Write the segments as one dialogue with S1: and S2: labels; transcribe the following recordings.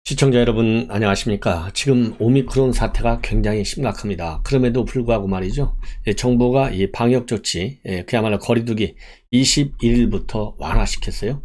S1: 시청자 여러분 안녕하십니까. 지금 오미크론 사태가 굉장히 심각합니다. 그럼에도 불구하고 말이죠, 정부가 이 방역조치 그야말로 거리두기 21일부터 완화시켰어요.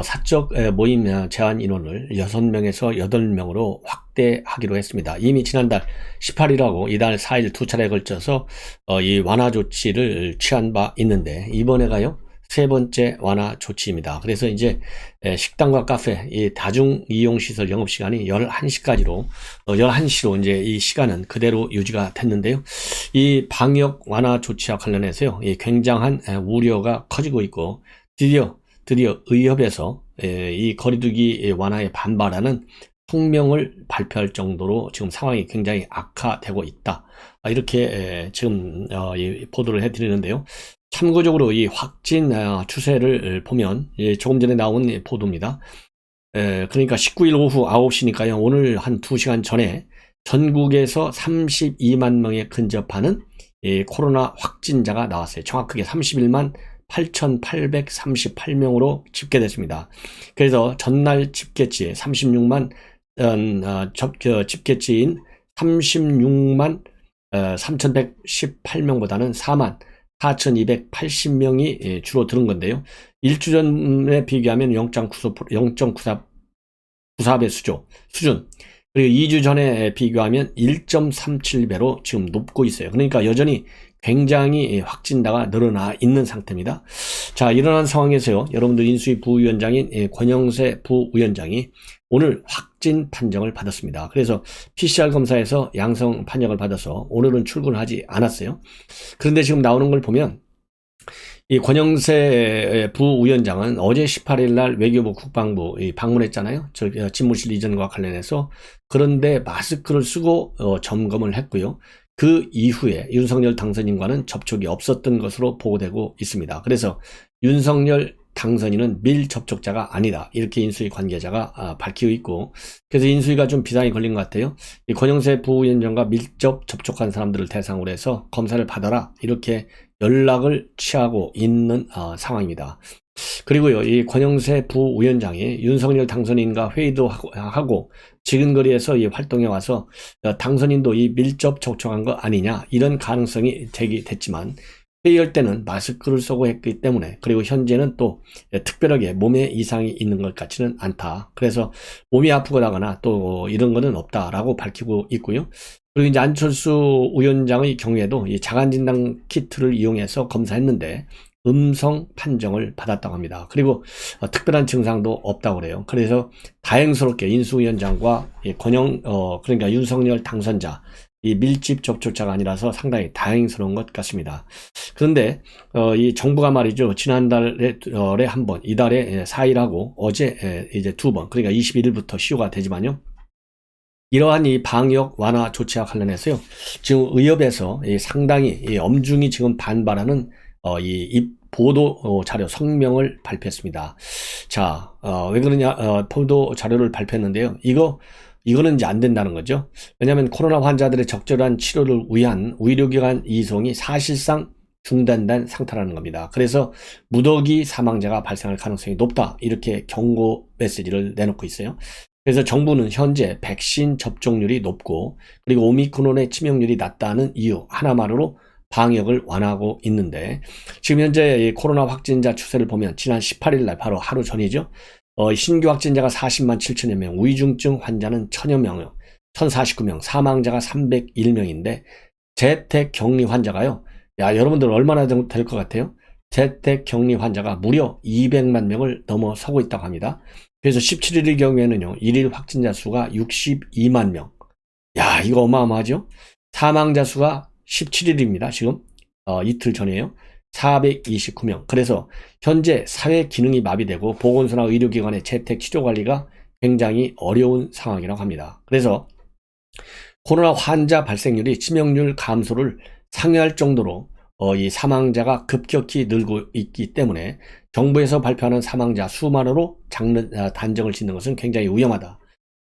S1: 사적 모임 제한 인원을 6명에서 8명으로 확대하기로 했습니다. 이미 지난달 18일하고 이달 4일 두 차례에 걸쳐서 이 완화 조치를 취한 바 있는데, 이번에가요 세 번째 완화 조치입니다. 그래서 이제 식당과 카페, 이 다중 이용 시설 영업 시간이 11시까지로 11시로 이제 이 시간은 그대로 유지가 됐는데요. 이 방역 완화 조치와 관련해서요, 이 굉장한 우려가 커지고 있고, 드디어 의협에서 이 거리두기 완화에 반발하는 성명을 발표할 정도로 지금 상황이 굉장히 악화되고 있다, 이렇게 지금 보도를 해드리는데요. 참고적으로 이 확진 추세를 보면 조금 전에 나온 보도입니다. 그러니까 19일 오후 9시니까요. 오늘 한 2시간 전에 전국에서 32만 명에 근접하는 코로나 확진자가 나왔어요. 정확하게 31만 8,838명으로 집계됐습니다. 그래서 전날 집계치에 36만 집계치인 36만 3,118명보다는 4만 4,280명이 줄어드는 건데요. 일주 전에 비교하면 0.94배 수준. 그리고 2주 전에 비교하면 1.37배로 지금 높고 있어요. 그러니까 여전히 굉장히 확진자가 늘어나 있는 상태입니다. 자, 일어난 상황에서요, 여러분들 인수위 부위원장인 권영세 부위원장이 오늘 확진 판정을 받았습니다. 그래서 PCR 검사에서 양성 판정을 받아서 오늘은 출근하지 않았어요. 그런데 지금 나오는 걸 보면 이 권영세 부위원장은 어제 18일 날 외교부 국방부 방문했잖아요. 집무실 이전과 관련해서. 그런데 마스크를 쓰고 점검을 했고요. 그 이후에 윤석열 당선인과는 접촉이 없었던 것으로 보고되고 있습니다. 그래서 윤석열 당선인은 밀접촉자가 아니다, 이렇게 인수위 관계자가 밝히고 있고, 그래서 인수위가 좀 비상이 걸린 것 같아요. 이 권영세 부위원장과 밀접 접촉한 사람들을 대상으로 해서 검사를 받아라, 이렇게 연락을 취하고 있는 상황입니다. 그리고요, 이 권영세 부위원장이 윤석열 당선인과 회의도 하고 지근거리에서 이 활동에 와서 당선인도 이 밀접 접촉한 거 아니냐, 이런 가능성이 제기됐지만, 회의할 때는 마스크를 쓰고 했기 때문에, 그리고 현재는 또 특별하게 몸에 이상이 있는 것 같지는 않다, 그래서 몸이 아프거나 또 이런 거는 없다라고 밝히고 있고요. 그리고 이제 안철수 위원장의 경우에도 이 자간진단 키트를 이용해서 검사했는데 음성 판정을 받았다고 합니다. 그리고 특별한 증상도 없다고 그래요. 그래서 다행스럽게 인수위원장과 그러니까 윤석열 당선자, 이 밀집 접촉자가 아니라서 상당히 다행스러운 것 같습니다. 그런데 이 정부가 말이죠, 지난달에 한 번, 이달에 4일하고 어제 이제 2번, 그러니까 21일부터 시효가 되지만요, 이러한 이 방역 완화 조치와 관련해서요, 지금 의협에서 상당히 엄중히 지금 반발하는 이 보도 자료 성명을 발표했습니다. 자, 왜 그러냐, 보도 자료를 발표했는데요. 이거는 이제 안 된다는 거죠. 왜냐하면 코로나 환자들의 적절한 치료를 위한 의료기관 이송이 사실상 중단된 상태라는 겁니다. 그래서 무더기 사망자가 발생할 가능성이 높다, 이렇게 경고 메시지를 내놓고 있어요. 그래서 정부는 현재 백신 접종률이 높고, 그리고 오미크론의 치명률이 낮다는 이유 하나만으로 방역을 완화하고 있는데, 지금 현재 코로나 확진자 추세를 보면 지난 18일 날, 바로 하루 전이죠, 신규 확진자가 40만 7천여 명, 위중증 환자는 1000여 명, 1049명, 사망자가 301명인데 재택 격리 환자가요, 야, 여러분들 얼마나 될 것 같아요? 재택 격리 환자가 무려 200만 명을 넘어서고 있다고 합니다. 그래서 17일의 경우에는요, 일일 확진자 수가 62만 명. 야, 이거 어마어마하죠? 사망자 수가 17일입니다. 지금 이틀 전이에요. 429명. 그래서 현재 사회 기능이 마비되고 보건소나 의료기관의 재택 치료 관리가 굉장히 어려운 상황이라고 합니다. 그래서 코로나 환자 발생률이 치명률 감소를 상회할 정도로 이 사망자가 급격히 늘고 있기 때문에 정부에서 발표하는 사망자 수만으로 단정을 짓는 것은 굉장히 위험하다.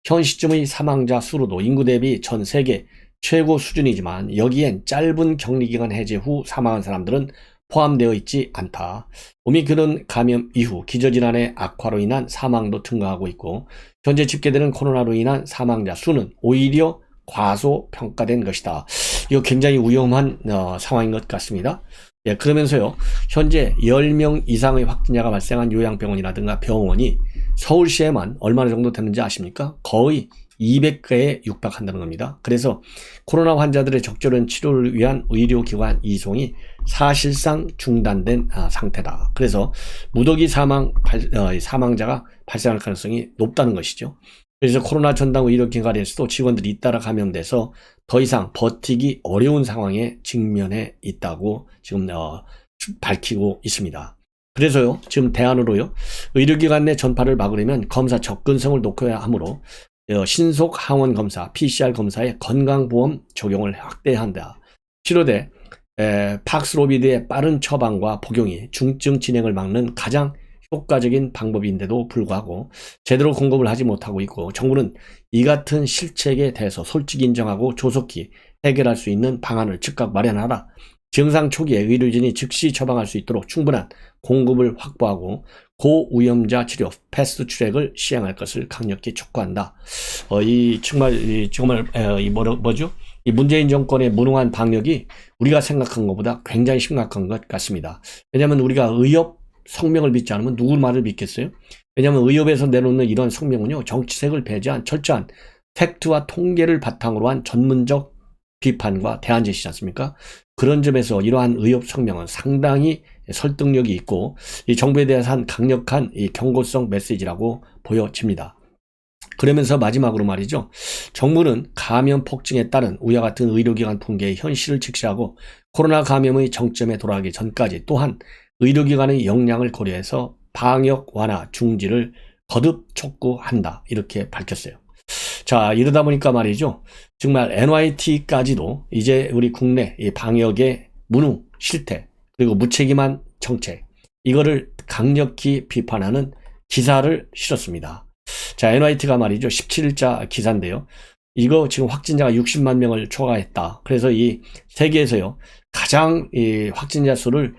S1: 현 시점의 사망자 수로도 인구 대비 전 세계 최고 수준이지만 여기엔 짧은 격리기간 해제 후 사망한 사람들은 포함되어 있지 않다. 오미크론 감염 이후 기저질환의 악화로 인한 사망도 증가하고 있고 현재 집계되는 코로나로 인한 사망자 수는 오히려 과소평가된 것이다. 이거 굉장히 위험한 상황인 것 같습니다. 예, 그러면서요, 현재 10명 이상의 확진자가 발생한 요양병원이라든가 병원이 서울시에만 얼마나 정도 되는지 아십니까? 거의 200개에 육박한다는 겁니다. 그래서 코로나 환자들의 적절한 치료를 위한 의료기관 이송이 사실상 중단된 상태다. 그래서 무더기 사망자가 발생할 가능성이 높다는 것이죠. 그래서 코로나 전담 의료기관에서도 직원들이 잇따라 감염돼서 더 이상 버티기 어려운 상황에 직면해 있다고 지금 밝히고 있습니다. 그래서요, 지금 대안으로요, 의료기관 내 전파를 막으려면 검사 접근성을 높여야 하므로 신속 항원 검사, PCR 검사의 건강보험 적용을 확대해야 한다. 치료대 팍스로비드의 빠른 처방과 복용이 중증 진행을 막는 가장 효과적인 방법인데도 불구하고 제대로 공급을 하지 못하고 있고, 정부는 이 같은 실책에 대해서 솔직히 인정하고 조속히 해결할 수 있는 방안을 즉각 마련하라. 증상 초기에 의료진이 즉시 처방할 수 있도록 충분한 공급을 확보하고 고위험자 치료 패스트 트랙을 시행할 것을 강력히 촉구한다. 이 문재인 정권의 무능한 방역이 우리가 생각한 것보다 굉장히 심각한 것 같습니다. 왜냐하면 우리가 의협 성명을 믿지 않으면 누구 말을 믿겠어요? 왜냐하면 의협에서 내놓는 이런 성명은요, 정치색을 배제한 철저한 팩트와 통계를 바탕으로 한 전문적 비판과 대안 제시지 않습니까? 그런 점에서 이러한 의협 성명은 상당히 설득력이 있고 이 정부에 대해서 한 강력한 이 경고성 메시지라고 보여집니다. 그러면서 마지막으로 말이죠, 정부는 감염 폭증에 따른 우리와 같은 의료기관 붕괴의 현실을 직시하고 코로나 감염의 정점에 돌아가기 전까지 또한 의료기관의 역량을 고려해서 방역 완화 중지를 거듭 촉구한다, 이렇게 밝혔어요. 자, 이러다 보니까 말이죠, 정말 NYT까지도 이제 우리 국내 이 방역의 무능, 실태, 그리고 무책임한 정책, 이거를 강력히 비판하는 기사를 실었습니다. 자, NYT가 말이죠, 17일자 기사인데요, 이거 지금 확진자가 60만 명을 초과했다. 그래서 이 세계에서요, 가장 이 확진자 수를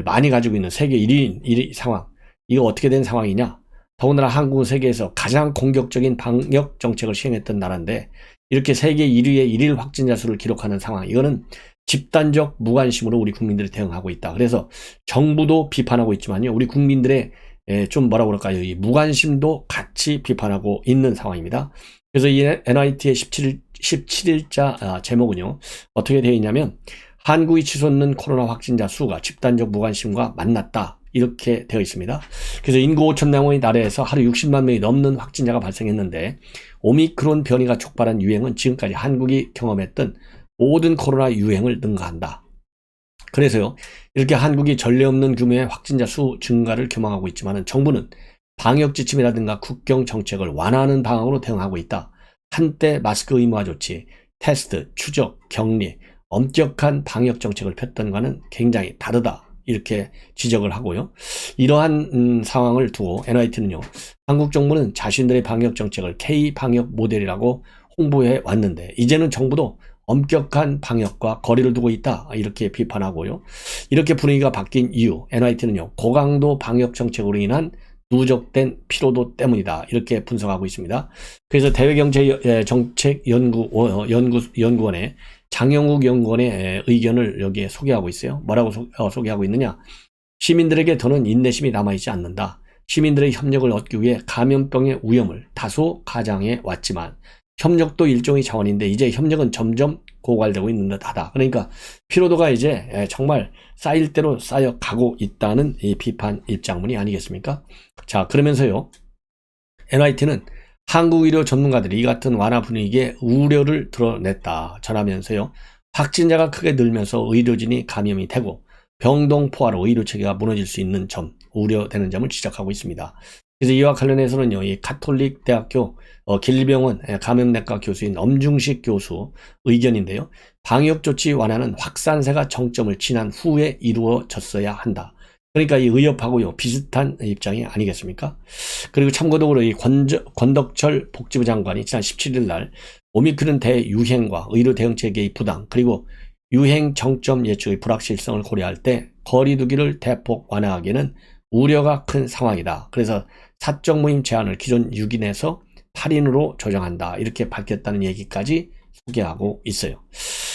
S1: 많이 가지고 있는 세계 1위 상황, 이거 어떻게 된 상황이냐? 더군다나 한국은 세계에서 가장 공격적인 방역 정책을 시행했던 나라인데 이렇게 세계 1위의 1일 확진자 수를 기록하는 상황, 이거는 집단적 무관심으로 우리 국민들이 대응하고 있다. 그래서 정부도 비판하고 있지만요, 우리 국민들의 좀 뭐라고 그럴까요, 이 무관심도 같이 비판하고 있는 상황입니다. 그래서 이 NIT의 17일자 제목은요, 어떻게 되어 있냐면, 한국이 치솟는 코로나 확진자 수가 집단적 무관심과 만났다, 이렇게 되어 있습니다. 그래서 인구 5천 명의 나라에서 하루 60만 명이 넘는 확진자가 발생했는데 오미크론 변이가 촉발한 유행은 지금까지 한국이 경험했던 모든 코로나 유행을 능가한다. 그래서요, 이렇게 한국이 전례 없는 규모의 확진자 수 증가를 경험하고 있지만 정부는 방역 지침이라든가 국경 정책을 완화하는 방향으로 대응하고 있다. 한때 마스크 의무화 조치, 테스트, 추적, 격리, 엄격한 방역 정책을 폈던 것과는 굉장히 다르다, 이렇게 지적을 하고요. 이러한 상황을 두고 NIT는요, 한국 정부는 자신들의 방역 정책을 K-방역 모델이라고 홍보해 왔는데 이제는 정부도 엄격한 방역과 거리를 두고 있다, 이렇게 비판하고요. 이렇게 분위기가 바뀐 이유, NIT는요, 고강도 방역 정책으로 인한 누적된 피로도 때문이다, 이렇게 분석하고 있습니다. 그래서 대외경제정책연구원의 장영욱 연구원의 의견을 여기에 소개하고 있어요. 뭐라고 소개하고 있느냐? 시민들에게 더는 인내심이 남아있지 않는다. 시민들의 협력을 얻기 위해 감염병의 위험을 다소 가장해 왔지만 협력도 일종의 자원인데 이제 협력은 점점 고갈되고 있는 듯하다. 그러니까 피로도가 이제 정말 쌓일 대로 쌓여가고 있다는 이 비판 입장문이 아니겠습니까? 자, 그러면서요, NIT는 한국 의료 전문가들이 이 같은 완화 분위기에 우려를 드러냈다 전하면서요, 확진자가 크게 늘면서 의료진이 감염이 되고 병동포화로 의료 체계가 무너질 수 있는 점, 우려되는 점을 지적하고 있습니다. 그래서 이와 관련해서는요, 이 가톨릭 대학교 길병원 감염내과 교수인 엄중식 교수 의견인데요, 방역 조치 완화는 확산세가 정점을 지난 후에 이루어졌어야 한다. 그러니까 이 의협하고요, 비슷한 입장이 아니겠습니까? 그리고 참고적으로 이 권덕철 복지부 장관이 지난 17일 날 오미크론 대유행과 의료 대응 체계의 부당, 그리고 유행 정점 예측의 불확실성을 고려할 때 거리두기를 대폭 완화하기에는 우려가 큰 상황이다. 그래서 사적 모임 제한을 기존 6인에서 8인으로 조정한다. 이렇게 밝혔다는 얘기까지 소개하고 있어요.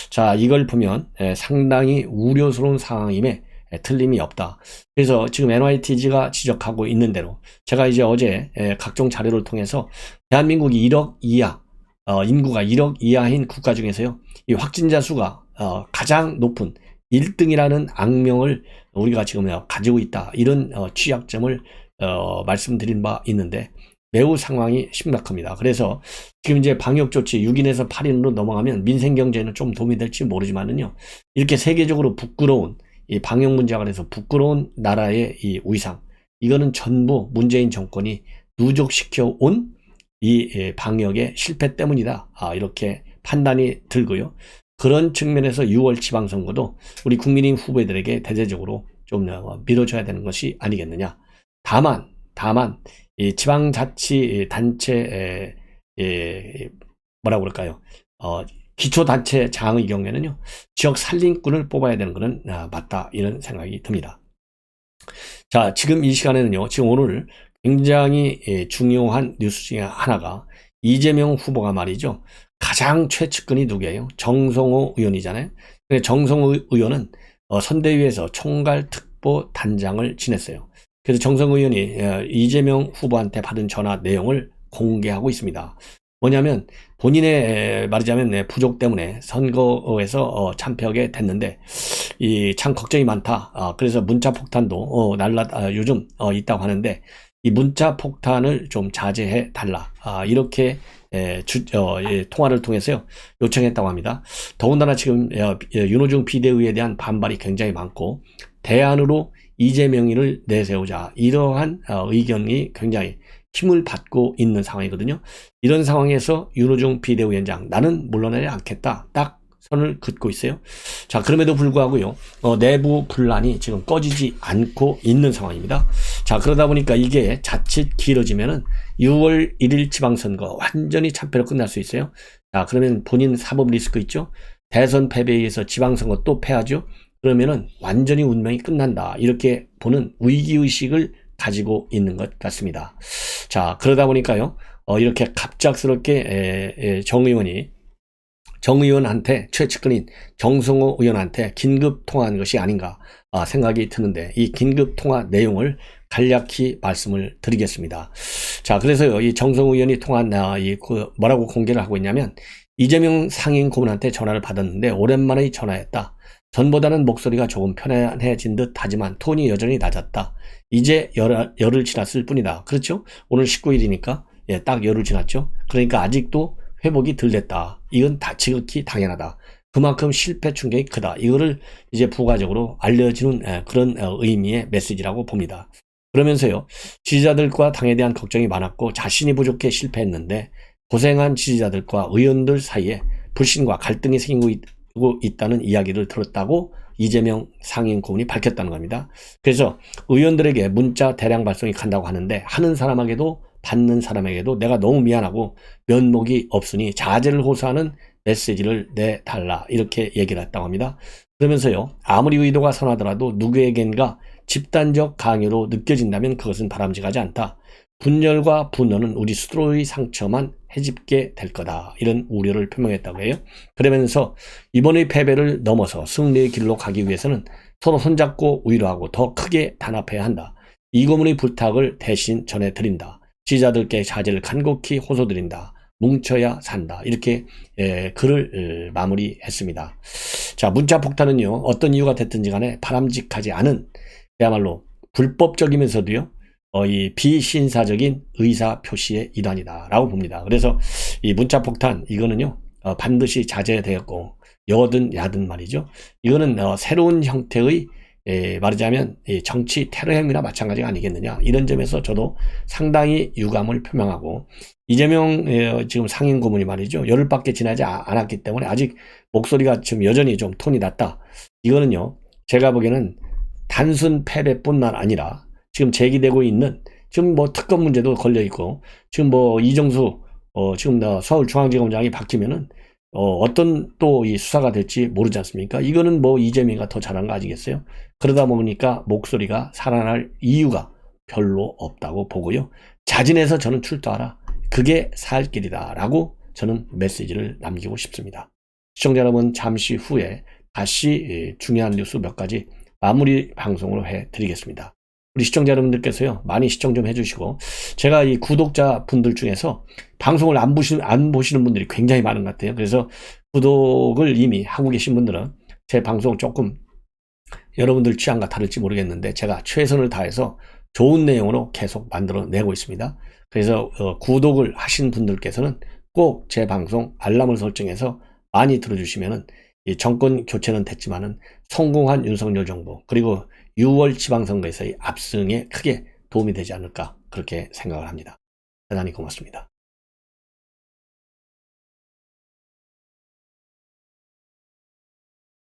S1: 자, 이걸 보면 상당히 우려스러운 상황임에 틀림이 없다. 그래서 지금 NYTG가 지적하고 있는 대로 제가 이제 어제 각종 자료를 통해서 대한민국이 1억 이하, 인구가 1억 이하인 국가 중에서요, 이 확진자 수가 가장 높은 1등이라는 악명을 우리가 지금 가지고 있다. 이런 취약점을 말씀드린 바 있는데 매우 상황이 심각합니다. 그래서 지금 이제 방역 조치 6인에서 8인으로 넘어가면 민생 경제에는 좀 도움이 될지 모르지만은요, 이렇게 세계적으로 부끄러운 이 방역 문제가 그래서 부끄러운 나라의 이 위상, 이거는 전부 문재인 정권이 누적시켜 온 이 방역의 실패 때문이다. 이렇게 판단이 들고요. 그런 측면에서 6월 지방선거도 우리 국민의힘 후보들에게 대대적으로 좀 밀어줘야 되는 것이 아니겠느냐. 다만 이 지방자치단체 뭐라고 그럴까요? 기초단체 장의 경우에는요, 지역 살림꾼을 뽑아야 되는 것은 맞다, 이런 생각이 듭니다. 자, 지금 이 시간에는요, 지금 오늘 굉장히 중요한 뉴스 중에 하나가 이재명 후보가 말이죠, 가장 최측근이 누구예요? 정성호 의원이잖아요. 정성호 의원은 선대위에서 총괄특보 단장을 지냈어요. 그래서 정성호 의원이 이재명 후보한테 받은 전화 내용을 공개하고 있습니다. 뭐냐면 본인의 말하자면 부족 때문에 선거에서 참패하게 됐는데 이 참 걱정이 많다. 그래서 문자 폭탄도 요즘 있다고 하는데 이 문자 폭탄을 좀 자제해 달라. 이렇게 통화를 통해서요, 요청했다고 합니다. 더군다나 지금 윤호중 비대위에 대한 반발이 굉장히 많고 대안으로 이재명이를 내세우자, 이러한 의견이 굉장히 힘을 받고 있는 상황이거든요. 이런 상황에서 윤호중 비대위원장, 나는 물러나지 않겠다, 딱 선을 긋고 있어요. 자, 그럼에도 불구하고요, 내부 분란이 지금 꺼지지 않고 있는 상황입니다. 자, 그러다 보니까 이게 자칫 길어지면은 6월 1일 지방선거 완전히 참패로 끝날 수 있어요. 자, 그러면 본인 사법 리스크 있죠? 대선 패배에 의해서 지방선거 또 패하죠? 그러면은 완전히 운명이 끝난다, 이렇게 보는 위기의식을 가지고 있는 것 같습니다. 자, 그러다 보니까요, 이렇게 갑작스럽게 정 의원한테, 최측근인 정성호 의원한테 긴급 통화한 것이 아닌가 생각이 드는데, 이 긴급 통화 내용을 간략히 말씀을 드리겠습니다. 자, 그래서요, 이 정성호 의원이 통한 뭐라고 공개를 하고 있냐면, 이재명 상임 고문한테 전화를 받았는데 오랜만에 전화했다. 전보다는 목소리가 조금 편안해진 듯 하지만 톤이 여전히 낮았다. 이제 열흘 지났을 뿐이다. 그렇죠? 오늘 19일이니까 딱 열흘 지났죠. 그러니까 아직도 회복이 덜 됐다. 이건 지극히 당연하다. 그만큼 실패 충격이 크다. 이거를 이제 부가적으로 알려주는 그런 의미의 메시지라고 봅니다. 그러면서요, 지지자들과 당에 대한 걱정이 많았고 자신이 부족해 실패했는데 고생한 지지자들과 의원들 사이에 불신과 갈등이 생기고 있다는 이야기를 들었다고 이재명 상임 고문이 밝혔다는 겁니다. 그래서 의원들에게 문자 대량 발송이 간다고 하는데, 하는 사람에게도 받는 사람에게도 내가 너무 미안하고 면목이 없으니 자제를 호소하는 메시지를 내달라, 이렇게 얘기를 했다고 합니다. 그러면서요, 아무리 의도가 선하더라도 누구에겐가 집단적 강요로 느껴진다면 그것은 바람직하지 않다. 분열과 분노는 우리 스스로의 상처만 해집게 될 거다, 이런 우려를 표명했다고 해요. 그러면서 이번의 패배를 넘어서 승리의 길로 가기 위해서는 서로 손잡고 위로하고 더 크게 단합해야 한다. 이 고문의 부탁을 대신 전해드린다. 지지자들께 자제를 간곡히 호소드린다. 뭉쳐야 산다. 이렇게 글을 마무리했습니다. 자, 문자 폭탄은요, 어떤 이유가 됐든지 간에 바람직하지 않은, 그야말로 불법적이면서도요, 이 비신사적인 의사 표시의 일환이다 라고 봅니다. 그래서 이 문자 폭탄, 이거는요, 반드시 자제되었고, 여든 야든 말이죠, 이거는 새로운 형태의 말하자면 정치 테러 행위나 마찬가지가 아니겠느냐, 이런 점에서 저도 상당히 유감을 표명하고, 이재명 지금 상임 고문이 말이죠, 열흘밖에 지나지 않았기 때문에 아직 목소리가 지금 여전히 좀 톤이 낮다. 이거는요, 제가 보기에는 단순 패배뿐만 아니라 지금 제기되고 있는, 지금 뭐 특검 문제도 걸려 있고, 지금 뭐 이정수 지금 서울중앙지검장이 바뀌면은 어떤 또 이 수사가 될지 모르지 않습니까? 이거는 뭐 이재명이가 더 잘한 거 아니겠어요? 그러다 보니까 목소리가 살아날 이유가 별로 없다고 보고요. 자진해서 저는 출두하라. 그게 살 길이다 라고 저는 메시지를 남기고 싶습니다. 시청자 여러분, 잠시 후에 다시 중요한 뉴스 몇 가지 마무리 방송으로 해드리겠습니다. 우리 시청자 여러분들께서요, 많이 시청 좀 해주시고, 제가 이 구독자 분들 중에서 방송을 안 보시는 분들이 굉장히 많은 것 같아요. 그래서 구독을 이미 하고 계신 분들은 제 방송 조금 여러분들 취향과 다를지 모르겠는데 제가 최선을 다해서 좋은 내용으로 계속 만들어내고 있습니다. 그래서 구독을 하신 분들께서는 꼭 제 방송 알람을 설정해서 많이 들어주시면은 이 정권 교체는 됐지만은 성공한 윤석열 정부, 그리고 6월 지방선거에서의 압승에 크게 도움이 되지 않을까 그렇게 생각을 합니다. 대단히 고맙습니다.